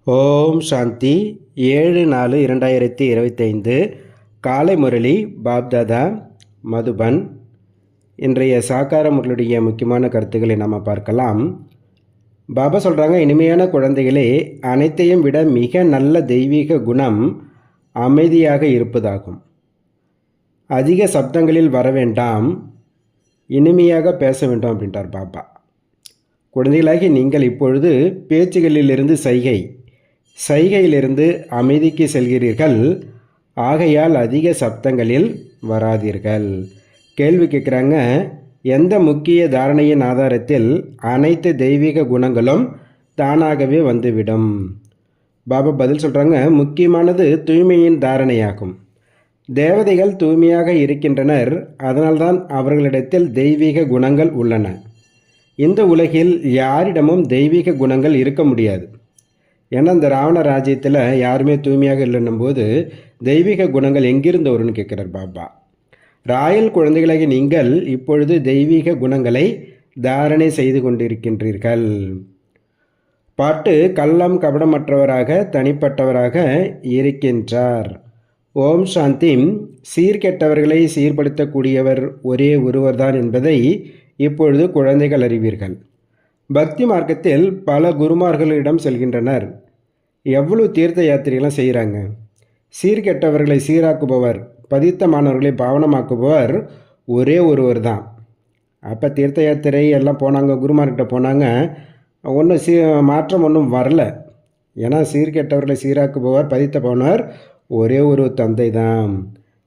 ஓம் சாந்தி 7/4/2025 காலை முரளி பாப்தாதா மதுபன். இன்றைய சாக்கார முரளுடைய முக்கியமான கருத்துக்களை நாம் பார்க்கலாம். பாபா சொல்கிறாங்க, இனிமையான குழந்தைகளே, அனைத்தையும் விட மிக நல்ல தெய்வீக குணம் அமைதியாக இருப்பதாகும். அதிக சப்தங்களில் வர வேண்டாம், இனிமையாக பேச வேண்டும் அப்படின்றார் பாபா. குழந்தைகளாகி நீங்கள் இப்பொழுது பேச்சுகளிலிருந்து சைகையிலிருந்து அமைதிக்கு செல்கிறீர்கள். ஆகையால் அதிக சப்தங்களில் வராதீர்கள். கேள்வி கேட்குறாங்க, எந்த முக்கிய தாரணையின் ஆதாரத்தில் அனைத்து தெய்வீக குணங்களும் தானாகவே வந்துவிடும்? பாபா பதில் சொல்கிறாங்க, முக்கியமானது தூய்மையின் தாரணையாகும். தேவதைகள் தூய்மையாக இருக்கின்றனர், அதனால்தான் அவர்களிடத்தில் தெய்வீக குணங்கள் உள்ளன. இந்த உலகில் யாரிடமும் தெய்வீக குணங்கள் இருக்க முடியாது. ஏன்னா இந்த ராவண ராஜ்யத்தில் யாருமே தூய்மையாக இல்லைன்னும் போது தெய்வீக குணங்கள் எங்கிருந்து வரும்னு கேட்குறார் பாபா. ராயல் குழந்தைகளாகி நீங்கள் இப்பொழுது தெய்வீக குணங்களை தாரணை செய்து கொண்டிருக்கின்றீர்கள். பாட்டு, கள்ளம் கபடமற்றவராக தனிப்பட்டவராக இருக்கின்றார். ஓம் சாந்தி. சீர்கெட்டவர்களை சீர்படுத்தக்கூடியவர் ஒரே ஒருவர்தான் என்பதை இப்பொழுது குழந்தைகள் அறிவீர்கள். பக்தி மார்க்கத்தில் பல குருமார்களிடம் செல்கின்றனர். எவ்வளவு தீர்த்த யாத்திரைகள்லாம் செய்கிறாங்க. சீர்கெட்டவர்களை சீராக்குபவர், பதித்த மாணவர்களை பாவனமாக்குபவர் ஒரே ஒருவர் தான். அப்போ தீர்த்த யாத்திரை எல்லாம் போனாங்க, குருமார்கிட்ட போனாங்க, ஒன்றும் மாற்றம் ஒன்றும் வரல. ஏன்னா சீர்கெட்டவர்களை சீராக்குபவர், பதித்த போனவர் ஒரே ஒரு தந்தை தான்.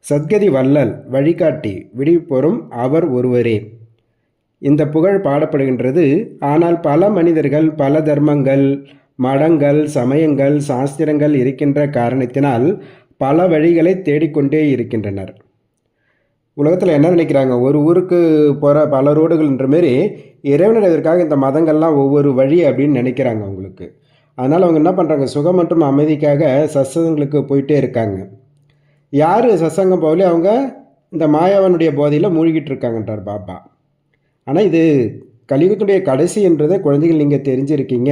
சத்கதி வள்ளல், வழிகாட்டி, விடுவிப்போரும் அவர் ஒருவரே. இந்த புகழ் பாடப்படுகின்றது. ஆனால் பல மனிதர்கள், பல தர்மங்கள், மடங்கள், சமயங்கள், சாஸ்திரங்கள் இருக்கின்ற காரணத்தினால் பல வழிகளை தேடிக்கொண்டே இருக்கின்றனர். உலகத்தில் என்ன நினைக்கிறாங்க, ஒரு ஊருக்கு போகிற பல ரோடுகள்ன்ற மாரி இறைவனடைவதற்காக இந்த மதங்கள்லாம் ஒவ்வொரு வழி அப்படின்னு நினைக்கிறாங்க அவங்களுக்கு. அதனால் அவங்க என்ன பண்ணுறாங்க, சுகம் மற்றும் அமைதிக்காக சத்சங்கங்களுக்கு போயிட்டே இருக்காங்க. யார் சத்சங்கம் போகலையே அவங்க இந்த மாயாவனுடைய போதையில் மூழ்கிட்டு இருக்காங்கன்றார் பாபா. ஆனால் இது கலியுகத்துடைய கடைசி என்றதை குழந்தைகள் நீங்கள் தெரிஞ்சிருக்கீங்க.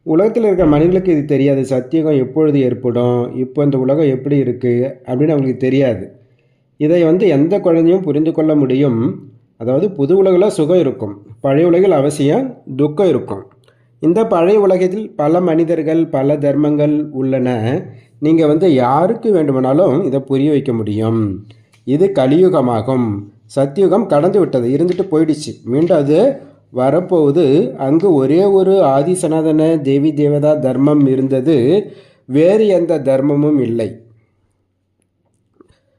உலகத்தில் இருக்கிற மனிதர்களுக்கு இது தெரியாது. சத்தியுகம் எப்பொழுது ஏற்படும், இப்போ இந்த உலகம் எப்படி இருக்குது அப்படின்னு அவங்களுக்கு தெரியாது. இதை எந்த குழந்தையும் புரிந்து கொள்ள முடியும். அதாவது புது உலகில் சுகம் இருக்கும், பழைய உலகில் அவசியம் துக்கம் இருக்கும். இந்த பழைய உலகத்தில் பல மனிதர்கள், பல தர்மங்கள் உள்ளன. நீங்கள் யாருக்கு வேண்டுமானாலும் இதை புரிய வைக்க முடியும். இது கலியுகமாகும். சத்தியுகம் கடந்து விட்டது, இருந்துட்டு போயிடுச்சு, மீண்டும் அது வரப்போகுது. அங்கு ஒரே ஒரு ஆதி சனாதன தேவி தேவதா தர்மம் இருந்தது, வேறு எந்த தர்மமும் இல்லை.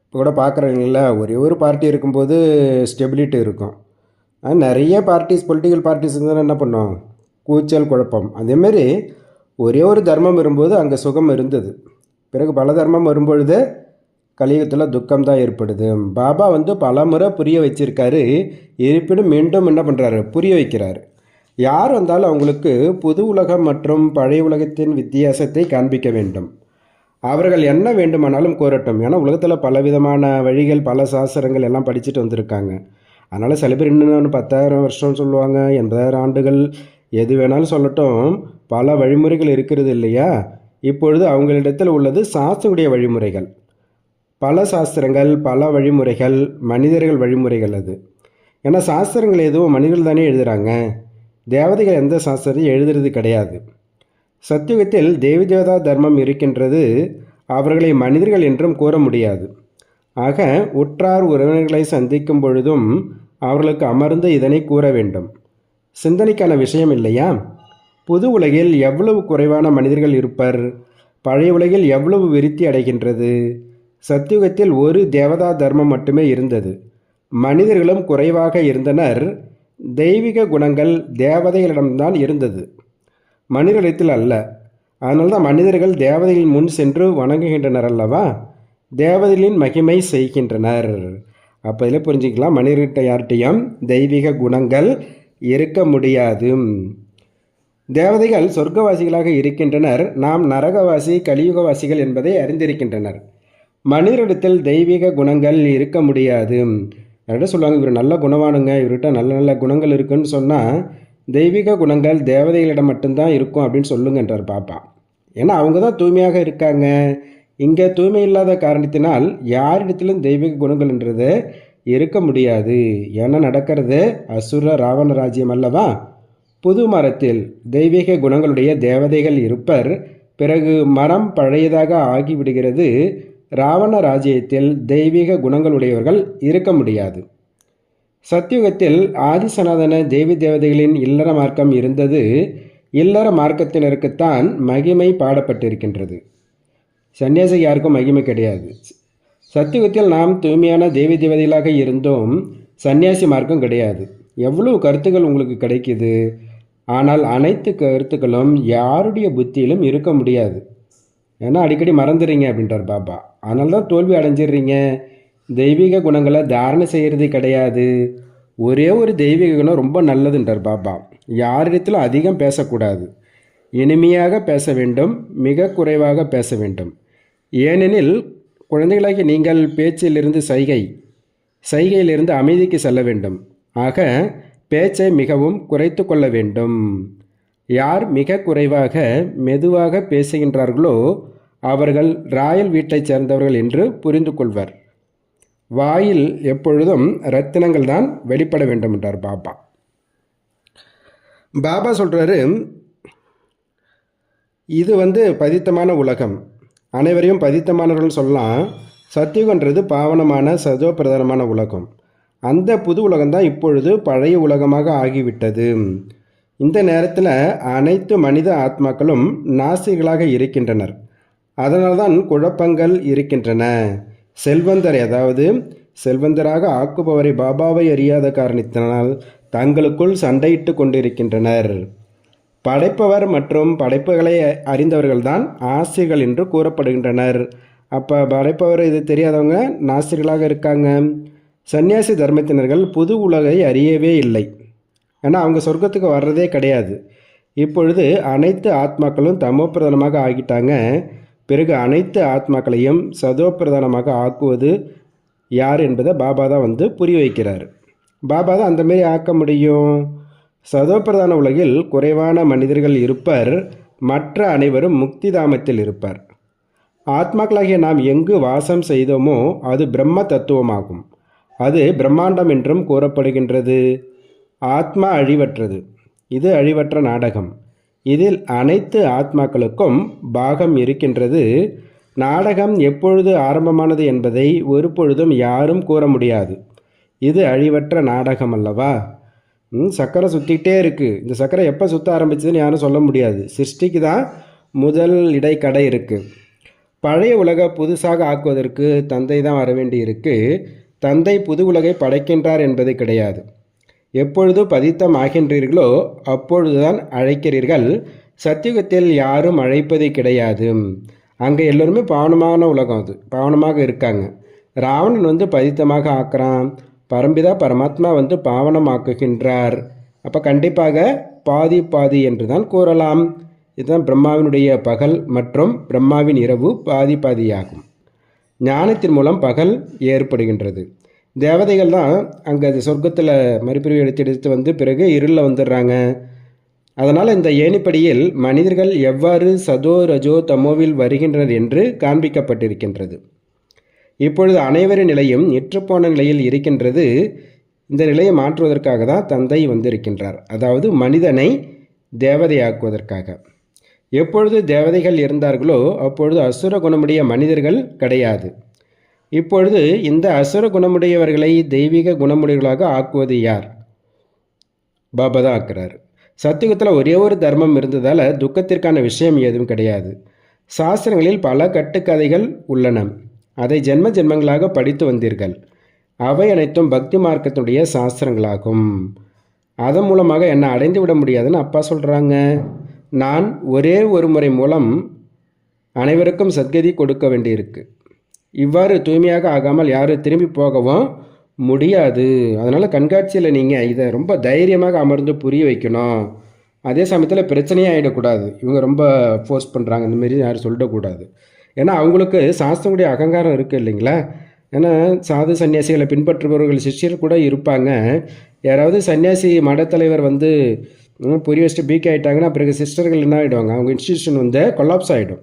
இப்போ கூட பார்க்குறீங்களா, ஒரே ஒரு பார்ட்டி இருக்கும்போது ஸ்டெபிலிட்டி இருக்கும். நிறைய பார்ட்டிஸ், பொலிட்டிக்கல் பார்ட்டிஸ் இருந்தால் என்ன பண்ணோம், கூச்சல் குழப்பம். அதேமாரி ஒரே ஒரு தர்மம் வரும்போது அங்கே சுகம் இருந்தது. பிறகு பல தர்மம் வரும்பொழுது கலியுகத்தில் துக்கம்தான் ஏற்படுது. பாபா பல முறை புரிய வச்சிருக்காரு. இருப்பினும் மீண்டும் என்ன பண்ணுறாரு, புரிய வைக்கிறார். யார் வந்தாலும் அவங்களுக்கு புது உலகம் மற்றும் பழைய உலகத்தின் வித்தியாசத்தை காண்பிக்க வேண்டும். அவர்கள் என்ன வேண்டுமானாலும் கோரட்டும். ஏன்னா உலகத்தில் பலவிதமான வழிகள், பல சாஸ்திரங்கள் எல்லாம் படிச்சுட்டு வந்திருக்காங்க. அதனால் சில பேர் இன்னும் 10,000 வருஷம் சொல்லுவாங்க, 80,000 ஆண்டுகள், எது வேணாலும் சொல்லட்டும். பல வழிமுறைகள் இருக்கிறது இல்லையா. இப்பொழுது அவங்களிடத்தில் உள்ளது சாஸ்திரங்களுடைய வழிமுறைகள். பல சாஸ்திரங்கள், பல வழிமுறைகள், மனிதர்கள் வழிமுறைகள். அது ஏன்னா சாஸ்திரங்கள் எதுவும் மனிதர்கள் தானே எழுதுகிறாங்க. தேவதைகள் எந்த சாஸ்திரத்தையும் எழுதுறது கிடையாது. சத்தியுகத்தில் தேவி தேவதா தர்மம் இருக்கின்றது. அவர்களை மனிதர்கள் என்றும் கூற முடியாது. ஆக உற்றார் உறவினர்களை சந்திக்கும் பொழுதும் அவர்களுக்கு அமர்ந்து இதனை கூற வேண்டும். சிந்தனைக்கான விஷயம் இல்லையா? புது உலகில் எவ்வளவு குறைவான மனிதர்கள் இருப்பர், பழைய உலகில் எவ்வளவு விருத்தி அடைகின்றது. சத்தியுகத்தில் ஒரு தேவதா தர்மம் மட்டுமே இருந்தது, மனிதர்களும் குறைவாக இருந்தனர். தெய்வீக குணங்கள் தேவதைகளிடம்தான் இருந்தது, மனிதரிடத்தில் அல்ல. அதனால்தான் மனிதர்கள் தேவதைகளின் முன் சென்று வணங்குகின்றனர் அல்லவா, தேவதைகளின் மகிமை செய்கின்றனர். அப்போ இதில் புரிஞ்சுக்கலாம், மனிதர்கிட்ட யார்கிட்டையும் தெய்வீக குணங்கள் இருக்க முடியாது. தேவதைகள் சொர்க்கவாசிகளாக இருக்கின்றனர், நாம் நரகவாசி, கலியுகவாசிகள் என்பதை அறிந்திருக்கின்றனர். மனிதரிடத்தில் தெய்வீக குணங்கள் இருக்க முடியாது. யார்கிட்ட சொல்லுவாங்க, இவர் நல்ல குணவானுங்க, இவர்கிட்ட நல்ல நல்ல குணங்கள் இருக்குன்னு சொன்னால் தெய்வீக குணங்கள் தேவதைகளிடம் மட்டும்தான் இருக்கும் அப்படின்னு சொல்லுங்கன்றார் பாப்பா. ஏன்னா அவங்க தான் தூய்மையாக இருக்காங்க. இங்கே தூய்மை இல்லாத காரணத்தினால் யாரிடத்திலும் தெய்வீக குணங்கள்ன்றது இருக்க முடியாது. ஏன்னா நடக்கிறது அசுர ராவண ராஜ்யம் அல்லவா. புது மரத்தில் தெய்வீக குணங்களுடைய தேவதைகள் இருப்பர். பிறகு மரம் பழையதாக ஆகிவிடுகிறது. ராவண ராஜ்யத்தில் தெய்வீக குணங்களுடையவர்கள் இருக்க முடியாது. சத்தியுகத்தில் ஆதிசனாதன தேவி தேவதைகளின் இல்லற மார்க்கம் இருந்தது. இல்லற மார்க்கத்தினருக்குத்தான் மகிமை பாடப்பட்டிருக்கின்றது. சன்னியாசி யாருக்கும் மகிமை கிடையாது. சத்தியுகத்தில் நாம் தூய்மையான தேவி தேவதைகளாக இருந்தோம். சன்னியாசி மார்க்கம் கிடையாது. எவ்வளவு கருத்துக்கள் உங்களுக்கு கிடைக்குது. ஆனால் அனைத்து கருத்துக்களும் யாருடைய புத்தியிலும் இருக்க முடியாது. ஏன்னா அடிக்கடி மறந்துடுறீங்க அப்படின்றார் பாபா. அதனால தான் தோல்வி அடைஞ்சிடுறீங்க. தெய்வீக குணங்களை தாரணை செய்கிறது கிடையாது. ஒரே ஒரு தெய்வீக குணம் ரொம்ப நல்லதுன்றார் பாபா. யாரிடத்திலும் அதிகம் பேசக்கூடாது. இனிமையாக பேச வேண்டும், மிக குறைவாக பேச வேண்டும். ஏனெனில் குழந்தைகளாகி நீங்கள் பேச்சிலிருந்து சைகையிலிருந்து அமைதிக்கு செல்ல வேண்டும். ஆக பேச்சை மிகவும் குறைத்து கொள்ள வேண்டும். யார் மிக குறைவாக மெதுவாக பேசுகின்றார்களோ அவர்கள் ராயல் வீட்டைச் சேர்ந்தவர்கள் என்று புரிந்து கொள்வர். வாயில் எப்பொழுதும் ரத்தினங்கள் தான் வெளிப்பட வேண்டும் என்றார் பாபா. பாபா சொல்கிறாரு, இது பதித்தமான உலகம். அனைவரையும் பதித்தமானவர்கள் சொல்லலாம். சத்தியுகன்றது பாவனமான சதோ பிரதானமான உலகம். அந்த புது உலகம்தான் இப்பொழுது பழைய உலகமாக ஆகிவிட்டது. இந்த நேரத்தில் அனைத்து மனித ஆத்மாக்களும் நாசிகளாக இருக்கின்றனர். அதனால்தான் குழப்பங்கள் இருக்கின்றன. செல்வந்தராக ஆக்குபவரை பாபாவை அறியாத காரணத்தினால் தங்களுக்குள் சண்டையிட்டு கொண்டிருக்கின்றனர். படைப்பவர் மற்றும் படைப்புகளை அறிந்தவர்கள்தான் ஆசிரியர்கள் என்று கூறப்படுகின்றனர். அப்போ படைப்பவர் இது தெரியாதவங்க நாசிரியர்களாக இருக்காங்க. சன்னியாசி தர்மத்தினர்கள் புது உலகை அறியவே இல்லை. ஏன்னா அவங்க சொர்க்கத்துக்கு வர்றதே கிடையாது. இப்பொழுது அனைத்து ஆத்மாக்களும் தமோப்பிரதானமாக ஆகிட்டாங்க. பிறகு அனைத்து ஆத்மாக்களையும் சதோப்பிரதானமாக ஆக்குவது யார் என்பதை பாபா தான் புரிய வைக்கிறார். பாபா தான் அந்தமாரி ஆக்க முடியும். சதோப்பிரதான உலகில் குறைவான மனிதர்கள் இருப்பர். மற்ற அனைவரும் முக்தி தாமத்தில் இருப்பர். ஆத்மாக்களாகிய நாம் எங்கு வாசம் செய்தோமோ அது பிரம்ம தத்துவமாகும். அது பிரம்மாண்டம் என்றும் கூறப்படுகின்றது. ஆத்மா அழிவற்றது. இது அழிவற்ற நாடகம். இதில் அனைத்து ஆத்மாக்களுக்கும் பாகம் இருக்கின்றது. நாடகம் எப்பொழுது ஆரம்பமானது என்பதை ஒரு பொழுதும் யாரும் கூற முடியாது. இது அழிவற்ற நாடகம் அல்லவா. சக்கரை சுற்றிக்கிட்டே இருக்குது. இந்த சக்கரை எப்போ சுற்ற ஆரம்பிச்சதுன்னு யாரும் சொல்ல முடியாது. சிருஷ்டிக்கு தான் முதல் இடைக்கடை இருக்குது. பழைய உலகை புதுசாக ஆக்குவதற்கு தந்தை தான் வர வேண்டி இருக்குது. தந்தை புது உலகை படைக்கின்றார் என்பது கிடையாது. எப்பொழுது பதித்தம் ஆகின்றீர்களோ அப்பொழுதுதான் அழைக்கிறீர்கள். சத்தியுகத்தில் யாரும் அழைப்பது கிடையாது. அங்கே எல்லோருமே பாவனமான உலகம். அது பாவனமாக இருக்காங்க. ராவணன் பதித்தமாக ஆக்குறான். பரம்பிதா பரமாத்மா பாவனமாக்குகின்றார். அப்போ கண்டிப்பாக பாதி பாதி என்று தான் கூறலாம். இதுதான் பிரம்மாவினுடைய பகல் மற்றும் பிரம்மாவின் இரவு பாதி பாதியாகும். ஞானத்தின் மூலம் பகல் ஏற்படுகின்றது. தேவதைகள் தான் அங்கே அது சொர்க்கத்தில் மறுபிரிவு எடுத்து பிறகு இருளில் வந்துடுறாங்க. அதனால் இந்த ஏணிப்படியில் மனிதர்கள் எவ்வாறு சதோ ரஜோ தமோவில் வருகின்றனர் என்று காண்பிக்கப்பட்டிருக்கின்றது. இப்பொழுது அனைவரின் நிலையும் நிற்றுப்போன நிலையில் இருக்கின்றது. இந்த நிலையை மாற்றுவதற்காக தான் தந்தை வந்திருக்கின்றார். அதாவது மனிதனை தேவதையாக்குவதற்காக. எப்பொழுது தேவதைகள் இருந்தார்களோ அப்பொழுது அசுர குணமுடைய மனிதர்கள் கிடையாது. இப்பொழுது இந்த அசுர குணமுடையவர்களை தெய்வீக குணமுடையவர்களாக ஆக்குவது யார்? பாபா தான் ஆக்குறார். சத்தியுகத்தில் ஒரே ஒரு தர்மம் இருந்ததால் துக்கத்திற்கான விஷயம் எதுவும் கிடையாது. சாஸ்திரங்களில் பல கட்டுக்கதைகள் உள்ளன. அதை ஜென்ம ஜென்மங்களாக படித்து வந்தீர்கள். அவை அனைத்தும் பக்தி மார்க்கத்தினுடைய சாஸ்திரங்களாகும். அதன் மூலமாக என்னை அடைந்து விட முடியாதுன்னு அப்பா சொல்கிறாங்க. நான் ஒரே ஒரு முறை மூலம் அனைவருக்கும் சத்கதி கொடுக்க வேண்டியிருக்கு. இவ்வாறு தூய்மையாக ஆகாமல் யாரும் திரும்பி போகவும் முடியாது. அதனால் கண்காட்சியில் நீங்கள் இதை ரொம்ப தைரியமாக அமர்ந்து புரிய வைக்கணும். அதே சமயத்தில் பிரச்சனையே ஆகிடக்கூடாது. இவங்க ரொம்ப ஃபோர்ஸ் பண்ணுறாங்க இந்தமாரி யாரும் சொல்லிடக்கூடாது. ஏன்னா அவங்களுக்கு சாஸ்திரங்களுடைய அகங்காரம் இருக்குது இல்லைங்களா. ஏன்னா சாது சன்னியாசிகளை பின்பற்றுபவர்கள் சிஷ்யர் கூட இருப்பாங்க. யாராவது சன்னியாசி மடத்தலைவர் புரிய வச்சுட்டு பீக் ஆகிட்டாங்கன்னா பிறகு சிஸ்டர்கள் என்ன ஆகிடுவாங்க, அவங்க இன்ஸ்டியூஷன் வந்து கொலாப்ஸ் ஆகிடும்.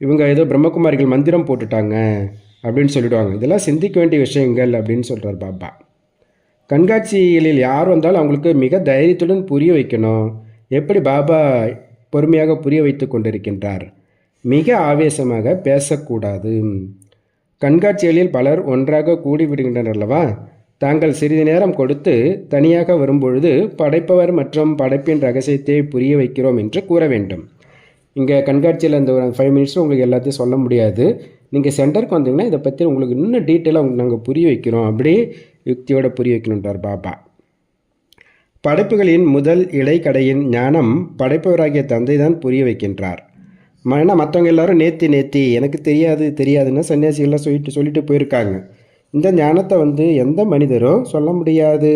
இவங்க ஏதோ பிரம்மகுமாரிகள் மந்திரம் போட்டுட்டாங்க அப்படின்னு சொல்லிவிடுவாங்க. இதெல்லாம் சிந்திக்க வேண்டிய விஷயங்கள் அப்படின்னு சொல்கிறார் பாபா. கண்காட்சிகளில் யார் வந்தாலும் அவங்களுக்கு மிக தைரியத்துடன் புரிய வைக்கணும். எப்படி பாபா பொறுமையாக புரிய வைத்து கொண்டிருக்கின்றார். மிக ஆவேசமாக பேசக்கூடாது. கண்காட்சிகளில் பலர் ஒன்றாக கூடிவிடுகின்றனர் அல்லவா. தாங்கள் சிறிது நேரம் கொடுத்து தனியாக வரும்பொழுது படைப்பவர் மற்றும் படைப்பின் ரகசியத்தை புரிய வைக்கிறோம் என்று கூற வேண்டும். இங்கே கண்காட்சியில் இந்த ஒரு 5 மினிட்ஸில் உங்களுக்கு எல்லாத்தையும் சொல்ல முடியாது. நீங்கள் சென்டருக்கு வந்தீங்கன்னா இதை பற்றி உங்களுக்கு இன்னும் டீட்டெயிலாக உங்களுக்கு நாங்கள் புரிய வைக்கிறோம், அப்படி யுக்தியோடு புரிய வைக்கணுன்றார் பாபா. படைப்புகளின் முதல் இடைக்கடையின் ஞானம் படைப்பவராகிய தந்தை தான் புரிய வைக்கின்றார். ஏன்னா மற்றவங்க எல்லாரும் நேத்தி எனக்கு தெரியாதுன்னு சன்னியாசிகள்லாம் சொல்லிட்டு போயிருக்காங்க. இந்த ஞானத்தை வந்து எந்த மனிதரும் சொல்ல முடியாது.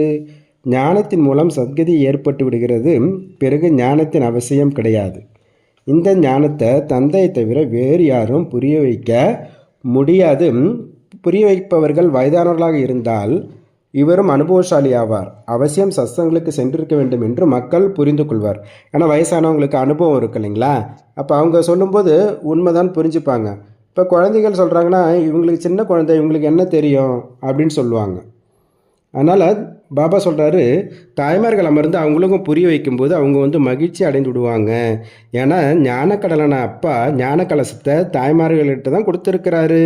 ஞானத்தின் மூலம் சத்கதி ஏற்பட்டு விடுகிறது. பிறகு ஞானத்தின் அவசியம் கிடையாது. இந்த ஞானத்தை தந்தையை தவிர வேறு யாரும் புரிய வைக்க முடியாது. புரிய வைப்பவர்கள் வயதானவர்களாக இருந்தால் இவரும் அனுபவசாலி ஆவார். அவசியம் சத்சங்களுக்கு சென்றிருக்க வேண்டும் என்று மக்கள் புரிந்து கொள்வார். ஏன்னா வயசானவங்களுக்கு அனுபவம் இருக்கு இல்லைங்களா. அப்போ அவங்க சொல்லும்போது உண்மைதான் புரிஞ்சுப்பாங்க. இப்போ குழந்தைகள் சொல்கிறாங்கன்னா இவங்களுக்கு சின்ன குழந்தை, இவங்களுக்கு என்ன தெரியும் அப்படின்னு சொல்லுவாங்க. அதனால் பாபா சொல்கிறாரு, தாய்மார்கள் அமர்ந்து அவங்களுக்கும் புரிய வைக்கும்போது அவங்க வந்து மகிழ்ச்சி அடைந்து விடுவாங்க. ஏன்னா ஞானக்கடலான அப்பா ஞான கலசத்தை தாய்மார்கள்கிட்ட தான் கொடுத்துருக்கிறாரு.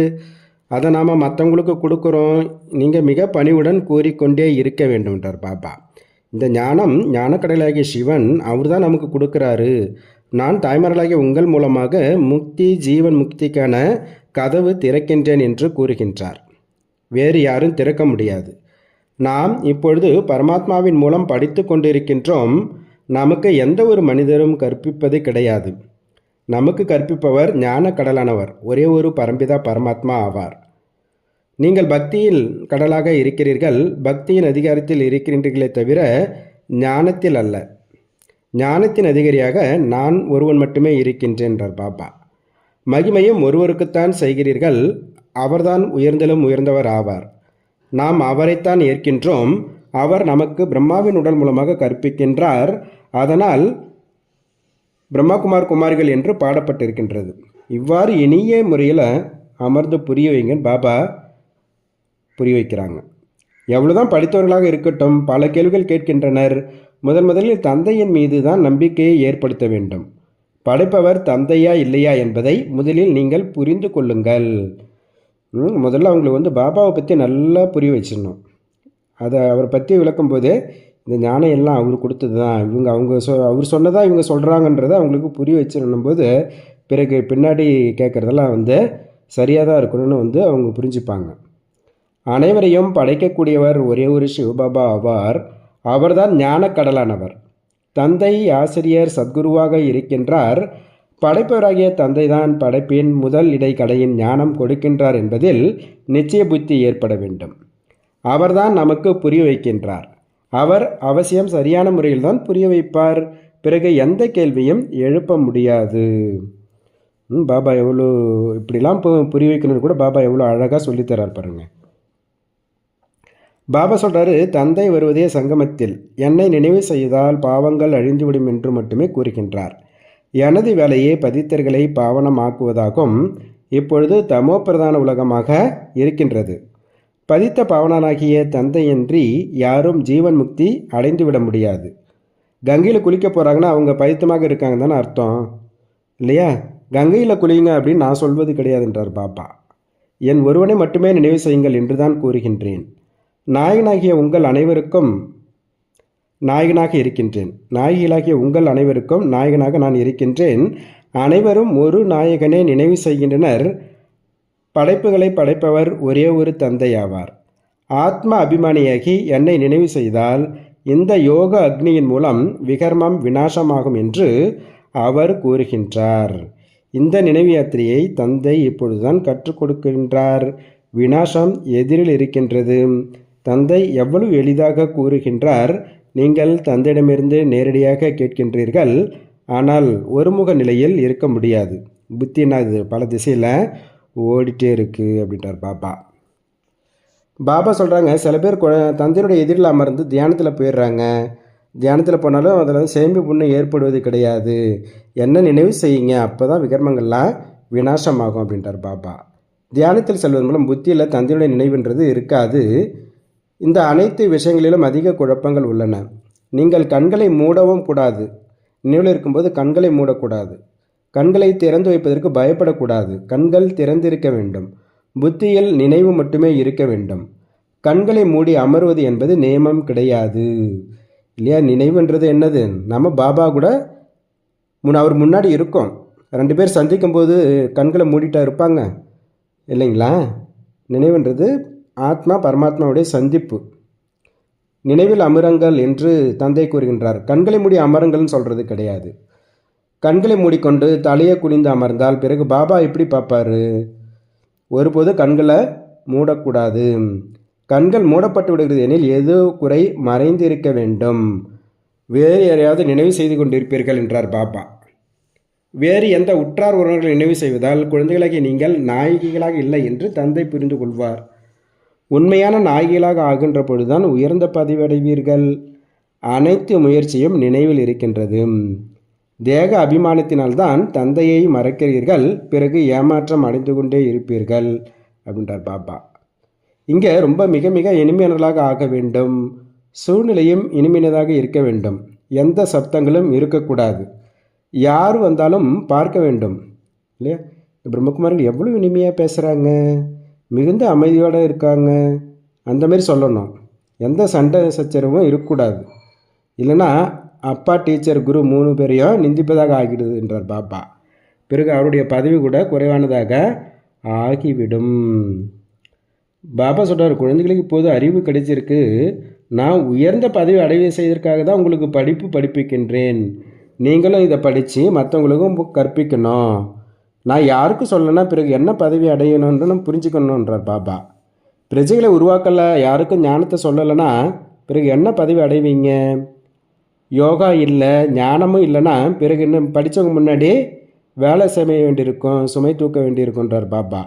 அதை நாம் மற்றவங்களுக்கு கொடுக்குறோம். நீங்கள் மிக பணிவுடன் கூறிக்கொண்டே இருக்க வேண்டும்ன்றார் பாபா. இந்த ஞானம் ஞானக்கடலாகிய சிவன் அவர் தான் நமக்கு கொடுக்குறாரு. நான் தாய்மார்களாகிய உங்கள் மூலமாக முக்தி ஜீவன் முக்திக்கான கதவு திறக்கின்றேன் என்று கூறுகின்றார். வேறு யாரும் திறக்க முடியாது. நாம் இப்பொழுது பரமாத்மாவின் மூலம் படித்து கொண்டிருக்கின்றோம். நமக்கு எந்த ஒரு மனிதரும் கற்பிப்பது கிடையாது. நமக்கு கற்பிப்பவர் ஞான கடலானவர், ஒரே ஒரு பரம்பிதா பரமாத்மா ஆவார். நீங்கள் பக்தியில் கடலாக இருக்கிறீர்கள். பக்தியின் அதிகாரத்தில் இருக்கின்றீர்களே தவிர ஞானத்தில் அல்ல. ஞானத்தின் அதிகாரியாக நான் ஒருவன் மட்டுமே இருக்கின்றேன்றார் பாபா. மகிமையும் ஒருவருக்குத்தான் செய்கிறீர்கள். அவர்தான் உயர்ந்தலும் உயர்ந்தவர் ஆவார். நாம் அவரைத்தான் ஏற்கின்றோம். அவர் நமக்கு பிரம்மாவின் உடல் மூலமாக கற்பிக்கின்றார். அதனால் பிரம்மாகுமார் குமாரிகள் என்று பாடப்பட்டிருக்கின்றது. இவ்வாறு இனிய முறையில் அமர்ந்து புரிய வைங்க பாபா புரிய வைக்கிறாங்க. எவ்வளோதான் படித்தவர்களாக இருக்கட்டும், பல கேள்விகள் கேட்கின்றனர். முதலில் தந்தையின் மீது தான் நம்பிக்கையை ஏற்படுத்த வேண்டும். படைப்பவர் தந்தையா இல்லையா என்பதை முதலில் நீங்கள் புரிந்து கொள்ளுங்கள். முதல்ல அவங்களுக்கு வந்து பாபாவை பற்றி நல்லா புரிய வச்சிடணும். அதை அவரை பற்றி விளக்கும்போது இந்த ஞானம் எல்லாம் அவர் கொடுத்தது தான், அவர் சொன்னதாக இவங்க சொல்கிறாங்கன்றதை அவங்களுக்கு புரிய வச்சிடணும் போது பிறகு பின்னாடி கேட்குறதெல்லாம் வந்து சரியாக தான் இருக்கணும்னு வந்து அவங்க புரிஞ்சுப்பாங்க. அனைவரையும் படைக்கக்கூடியவர் ஒரே ஒரு சிவபாபா ஆவார். அவர்தான் ஞானக்கடலானவர். தந்தை ஆசிரியர் சத்குருவாக இருக்கின்றார். படைப்பவராகிய தந்தை தான் படைப்பின் முதல் இடைக்கடையின் ஞானம் கொடுக்கின்றார் என்பதில் நிச்சய புத்தி ஏற்பட வேண்டும். அவர்தான் நமக்கு புரிய வைக்கின்றார். அவர் அவசியம் சரியான முறையில் தான் புரிய வைப்பார். பிறகு எந்த கேள்வியும் எழுப்ப முடியாது. பாபா எவ்வளோ இப்படிலாம் புரிய வைக்கணும்னு கூட பாபா எவ்வளோ அழகாக சொல்லித்தரார் பாருங்க. பாபா சொல்கிறாரு, தந்தை வருவதே சங்கமத்தில். என்னை நினைவு செய்தால் பாவங்கள் அழிந்துவிடும் என்று மட்டுமே கூறுகின்றார். எனது வேலையே பதித்தர்களை பாவனமாக்குவதாகும். இப்பொழுது தமோ பிரதான உலகமாக இருக்கின்றது. பதித்த பாவனாகிய தந்தையின்றி யாரும் ஜீவன் முக்தி அடைந்துவிட முடியாது. கங்கையில் குளிக்க போகிறாங்கன்னா அவங்க பைத்தமாக இருக்காங்க தானே அர்த்தம் இல்லையா. கங்கையில் குளிங்க அப்படின்னு நான் சொல்வது கிடையாதுன்றார் பாபா. என் ஒருவனை மட்டுமே நினைவு செய்யுங்கள் என்று தான் கூறுகின்றேன். நாயகனாகிய உங்கள் அனைவருக்கும் நாயகனாக இருக்கின்றேன். நாயகிகளாகிய உங்கள் அனைவருக்கும் நாயகனாக நான் இருக்கின்றேன். அனைவரும் ஒரு நாயகனே நினைவு செய்கின்றனர். படைப்புகளை படைப்பவர் ஒரே ஒரு தந்தையாவார். ஆத்ம அபிமானியாகி என்னை நினைவு செய்தால் இந்த யோக அக்னியின் மூலம் விகர்மம் விநாசமாகும் என்று அவர் கூறுகின்றார். இந்த நினைவு யாத்திரையை தந்தை இப்பொழுதுதான் கற்றுக் கொடுக்கின்றார். விநாசம் எதிரில் இருக்கின்றது. தந்தை எவ்வளவு எளிதாக கூறுகின்றார். நீங்கள் தந்தையிடமிருந்து நேரடியாக கேட்கின்றீர்கள். ஆனால் ஒருமுக நிலையில் இருக்க முடியாது. புத்தினா இது பல திசையில் ஓடிட்டே இருக்குது அப்படின்றார் பாபா. பாபா சொல்கிறாங்க, சில பேர் தந்தையுடைய எதிரில் அமர்ந்து தியானத்தில் போயிடுறாங்க. தியானத்தில் போனாலும் அதில் வந்து சேமி புண்ணு ஏற்படுவது கிடையாது. என்ன நினைவு செய்யுங்க, அப்போ தான் விகர்மங்கள்லாம் விநாசமாகும் அப்படின்றார் பாபா. தியானத்தில் செல்வதன் மூலம் புத்தியில் தந்தையுடைய நினைவுன்றது இருக்காது. இந்த அனைத்து விஷயங்களிலும் அதிக குழப்பங்கள் உள்ளன. நீங்கள் கண்களை மூடவும் கூடாது. நினைவில் இருக்கும்போது கண்களை மூடக்கூடாது. கண்களை திறந்து வைப்பதற்கு பயப்படக்கூடாது. கண்கள் திறந்திருக்க வேண்டும். புத்தியில் நினைவு மட்டுமே இருக்க வேண்டும். கண்களை மூடி அமர்வது என்பது நியமம் கிடையாது இல்லையா? நினைவுன்றது என்னது? நம்ம பாபா கூட அவர் முன்னாடி இருக்கோம். 2 பேர் சந்திக்கும் போது கண்களை மூடிட்டா இருப்பாங்க இல்லைங்களா? நினைவுன்றது ஆத்மா பரமாத்மாவுடைய சந்திப்பு. நினைவில் அமருங்கள் என்று தந்தை கூறுகின்றார். கண்களை மூடி அமருங்கள்னு சொல்கிறது கிடையாது. கண்களை மூடிக்கொண்டு தலையை குனிந்து அமர்ந்தால் பிறகு பாபா எப்படி பார்ப்பார்? ஒருபோது கண்களை மூடக்கூடாது. கண்கள் மூடப்பட்டு விடுகிறது எனில் ஏதோ குறை மறைந்திருக்க வேண்டும். வேறு யாரையாவது நினைவு செய்து கொண்டிருப்பீர்கள் என்றார் பாபா. வேறு எந்த உற்றார் உறவினர்களை நினைவு செய்வதால் குழந்தைகளாகி நீங்கள் நாயகிகளாக இல்லை என்று தந்தை புரிந்து கொள்வார். உண்மையான நாயகிகளாக ஆகின்ற பொழுதுதான் உயர்ந்த பதவி அடைவீர்கள். அனைத்து முயற்சியும் நினைவில் இருக்கின்றது. தேக அபிமானத்தினால்தான் தந்தையை மறக்கிறீர்கள். பிறகு ஏமாற்றம் அடைந்து கொண்டே இருப்பீர்கள் அப்படின்றார் பாபா. இங்கே ரொம்ப மிக மிக இனிமையானவர்களாக ஆக வேண்டும். சூழ்நிலையும் இனிமையானதாக இருக்க வேண்டும். எந்த சப்தங்களும் இருக்கக்கூடாது. யார் வந்தாலும் பார்க்க வேண்டும் இல்லையா? பிரம்மகுமாரிகள் எவ்வளோ இனிமையாக பேசுகிறாங்க, மிகுந்த அமைதியோடு இருக்காங்க, அந்த மாதிரி சொல்லணும். எந்த சண்டை சச்சரவும் இருக்கக்கூடாது. இல்லைன்னா அப்பா, டீச்சர், குரு 3 பேரையும் நிந்திப்பதாக ஆகிடுது என்றார் பாபா. பிறகு அவருடைய பதவி கூட குறைவானதாக ஆகிவிடும். பாபா சொல்கிறார், குழந்தைகளுக்கு இப்போது அறிவு கிடைச்சிருக்கு. நான் உயர்ந்த பதவி அடைவு செய்வதற்காக தான் உங்களுக்கு படிப்பிக்கின்றேன். நீங்களும் இதை படித்து மற்றவங்களுக்கும் கற்பிக்கணும். நான் யாருக்கும் சொல்லலைன்னா பிறகு என்ன பதவி அடையணுன்னு புரிஞ்சுக்கணுன்றார் பாபா. பிரஜைகளை உருவாக்கலை, யாருக்கும் ஞானத்தை சொல்லலைன்னா பிறகு என்ன பதவி அடைவீங்க? யோகா இல்லை, ஞானமும் இல்லைன்னா பிறகு இன்னும் படித்தவங்க முன்னாடி வேலை செய்ய வேண்டியிருக்கும், சுமை தூக்க வேண்டியிருக்குன்றார் பாபா.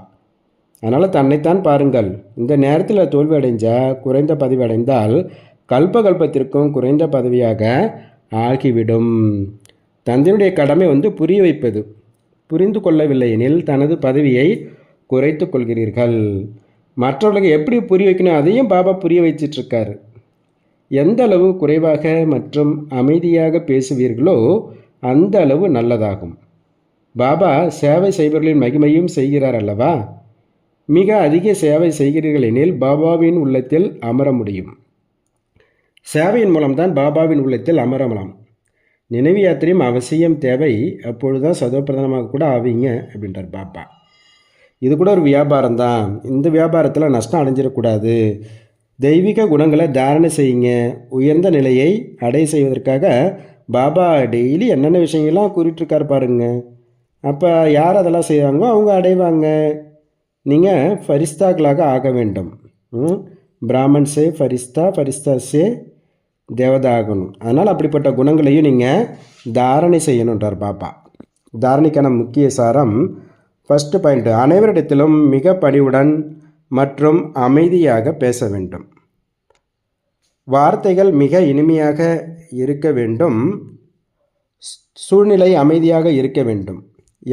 அதனால் தன்னைத்தான் பாருங்கள். இந்த நேரத்தில் தோல்வி அடைஞ்சால், குறைந்த பதவி அடைந்தால் கல்பத்திற்கும் குறைந்த பதவியாக ஆகிவிடும். தந்தையுடைய கடமை புரிய வைப்பது. புரிந்து கொள்ளவில்லை எனில் தனது பதவியை குறைத்து கொள்கிறீர்கள். மற்றவர்களுக்கு எப்படி புரிய வைக்கணும் அதையும் பாபா புரிய வச்சிட்ருக்காரு. எந்த அளவு குறைவாக மற்றும் அமைதியாக பேசுவீர்களோ அந்த அளவு நல்லதாகும். பாபா சேவை செய்பவர்களின் மகிமையும் செய்கிறார் அல்லவா? மிக அதிக சேவை செய்கிறீர்கள் எனில் பாபாவின் உள்ளத்தில் அமர முடியும். சேவையின் மூலம்தான் பாபாவின் உள்ளத்தில் அமரலாம். நினைவு யாத்திரையும் அவசியம் தேவை. அப்பொழுதுதான் சதோப்பிரதானமாக கூட ஆவீங்க அப்படின்றார் பாபா. இது கூட ஒரு வியாபாரம் தான். இந்த வியாபாரத்தில் நஷ்டம் அடைஞ்சிடக்கூடாது. தெய்வீக குணங்களை தாரணை செய்யுங்க. உயர்ந்த நிலையை அடை செய்வதற்காக பாபா டெய்லி என்னென்ன விஷயங்கள்லாம் கூறிட்டுருக்கார் பாருங்க. அப்போ யார் அதெல்லாம் செய்வாங்களோ அவங்க அடைவாங்க. நீங்கள் ஃபரிஸ்தாக்களாக ஆக வேண்டும். பிராமன் சே ஃபரிஸ்தா, ஃபரிஸ்தா சே தேவதா ஆகணும். அதனால் அப்படிப்பட்ட குணங்களையும் நீங்கள் தாரணை செய்யணுன்றார் பாபா. தாரணைக்கான முக்கிய சாரம் ஃபஸ்ட்டு பாயிண்ட், அனைவரிடத்திலும் மிக பணிவுடன் மற்றும் அமைதியாக பேச வேண்டும். வார்த்தைகள் மிக இனிமையாக இருக்க வேண்டும். சூழ்நிலை அமைதியாக இருக்க வேண்டும்.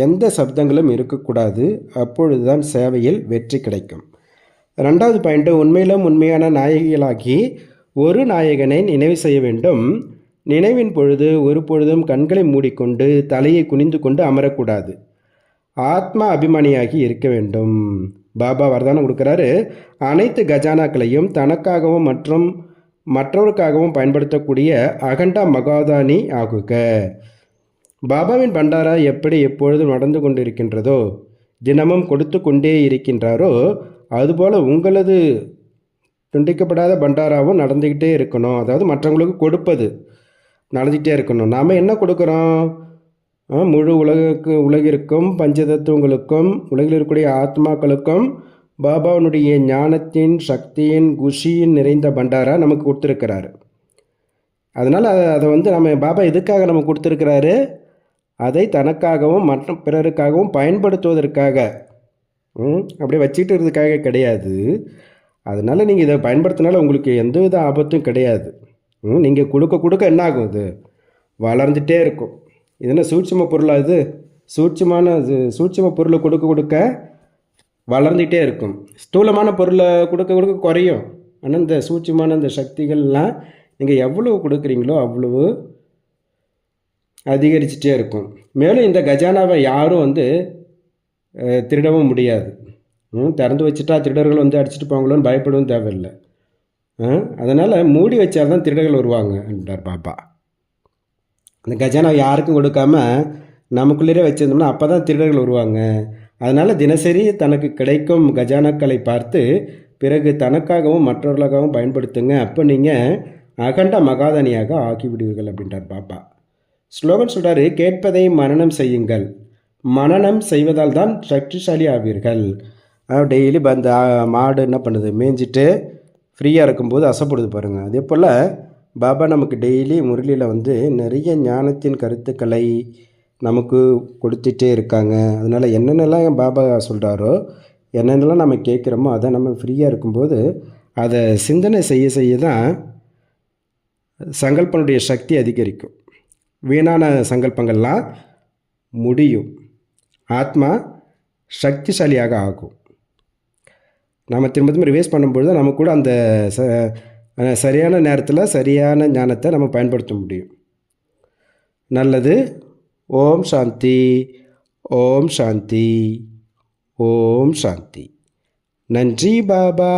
எந்த சப்தங்களும் இருக்கக்கூடாது. அப்பொழுதுதான் சேவையில் வெற்றி கிடைக்கும். 2வது பாயிண்ட்டு, உண்மையிலும் உண்மையான நாயகிகளாகி ஒரு நாயகனை நினைவு செய்ய வேண்டும். நினைவின் பொழுது ஒரு பொழுதும் கண்களை மூடிக்கொண்டு தலையை குனிந்து கொண்டு அமரக்கூடாது. ஆத்மா அபிமானியாகி இருக்க வேண்டும். பாபா வரதானம் கொடுக்குறாரு. அனைத்து கஜானாக்களையும் தனக்காகவும் மற்றும் மற்றவருக்காகவும் பயன்படுத்தக்கூடிய அகண்டா மகாதானி ஆகுக. பாபாவின் பண்டாரா எப்படி எப்பொழுதும் நடந்து கொண்டிருக்கின்றதோ, தினமும் கொடுத்து கொண்டே இருக்கின்றாரோ, அதுபோல் உங்களது துண்டிக்கப்படாத பண்டாராவும் நடந்துக்கிட்டே இருக்கணும். அதாவது மற்றவங்களுக்கு கொடுப்பது நடந்துக்கிட்டே இருக்கணும். நாம் என்ன கொடுக்குறோம்? முழு உலகிற்கும், பஞ்சதத்துவங்களுக்கும், உலகில் இருக்கக்கூடிய ஆத்மாக்களுக்கும் பாபாவினுடைய ஞானத்தின், சக்தியின், குஷியின் நிறைந்த பண்டாரா நமக்கு கொடுத்துருக்கிறாரு. அதனால் அதை நம்ம பாபா எதுக்காக நம்ம கொடுத்துருக்கிறாரு? அதை தனக்காகவும் மற்ற பிறருக்காகவும் பயன்படுத்துவதற்காக, அப்படியே வச்சுக்கிட்டு இருக்கிறதுக்காக கிடையாது. அதனால் நீங்கள் இதை பயன்படுத்தினால உங்களுக்கு எந்தவித ஆபத்தும் கிடையாது. நீங்கள் கொடுக்க கொடுக்க என்ன ஆகும்? இது வளர்ந்துட்டே இருக்கும். இது என்ன சூட்சும பொருளாக? இது சூட்சும பொருளை கொடுக்க கொடுக்க வளர்ந்துகிட்டே இருக்கும். ஸ்தூலமான பொருளை கொடுக்க கொடுக்க குறையும். ஆனால் இந்த சூட்சுமான இந்த சக்திகள்லாம் நீங்கள் எவ்வளவு கொடுக்குறீங்களோ அவ்வளவு அதிகரிச்சுட்டே இருக்கும். மேலும் இந்த கஜானாவை யாரும் திருடவும் முடியாது. திறந்து வச்சுட்டா திருடர்கள் அடிச்சுட்டு போவாங்களோன்னு பயப்படவும் தேவையில்லை. அதனால் மூடி வச்சால் தான் திருடர்கள் வருவாங்க என்றார் பாபா. அந்த கஜானாவை யாருக்கும் கொடுக்காம நமக்குள்ளே வச்சுருந்தோம்னா அப்போ தான் திருடர்கள் வருவாங்க. அதனால் தினசரி தனக்கு கிடைக்கும் கஜானாக்களை பார்த்து பிறகு தனக்காகவும் மற்றவர்களுக்காகவும் பயன்படுத்துங்க. அப்போ நீங்கள் அகண்ட மகாதனியாக ஆக்கிவிடுவீர்கள் அப்படின்றார் பாபா. ஸ்லோகன் சொல்கிறாரு, கேட்பதை மனனம் செய்யுங்கள், மனனம் செய்வதால் தான் சக்திசாலி ஆவீர்கள். டெய்லி அந்த மாடு என்ன பண்ணுது, மேய்ஞ்சிட்டு ஃப்ரீயாக இருக்கும்போது அசைப்படுது பாருங்கள். அதே போல் பாபா நமக்கு டெய்லி முரளியில் நிறைய ஞானத்தின் கருத்துக்களை நமக்கு கொடுத்துட்டே இருக்காங்க. அதனால் என்னென்னலாம் பாபா சொல்கிறாரோ, என்னென்னலாம் நம்ம கேட்குறோமோ அதை நம்ம ஃப்ரீயாக இருக்கும்போது அதை சிந்தனை செய்ய செய்ய தான் சங்கல்பனுடைய சக்தி அதிகரிக்கும். வீணான சங்கல்பங்கள்லாம் முடியும். ஆத்மா சக்திசாலியாக ஆகும். நம்ம திரும்ப திரும்ப ரிவைஸ் பண்ணும்பொழுது தான் நம்ம கூட அந்த சரியான நேரத்தில் சரியான ஞானத்தை நம்ம பயன்படுத்த முடியும். நல்லது. ஓம் சாந்தி, ஓம் சாந்தி, ஓம் சாந்தி. நன்றி பாபா.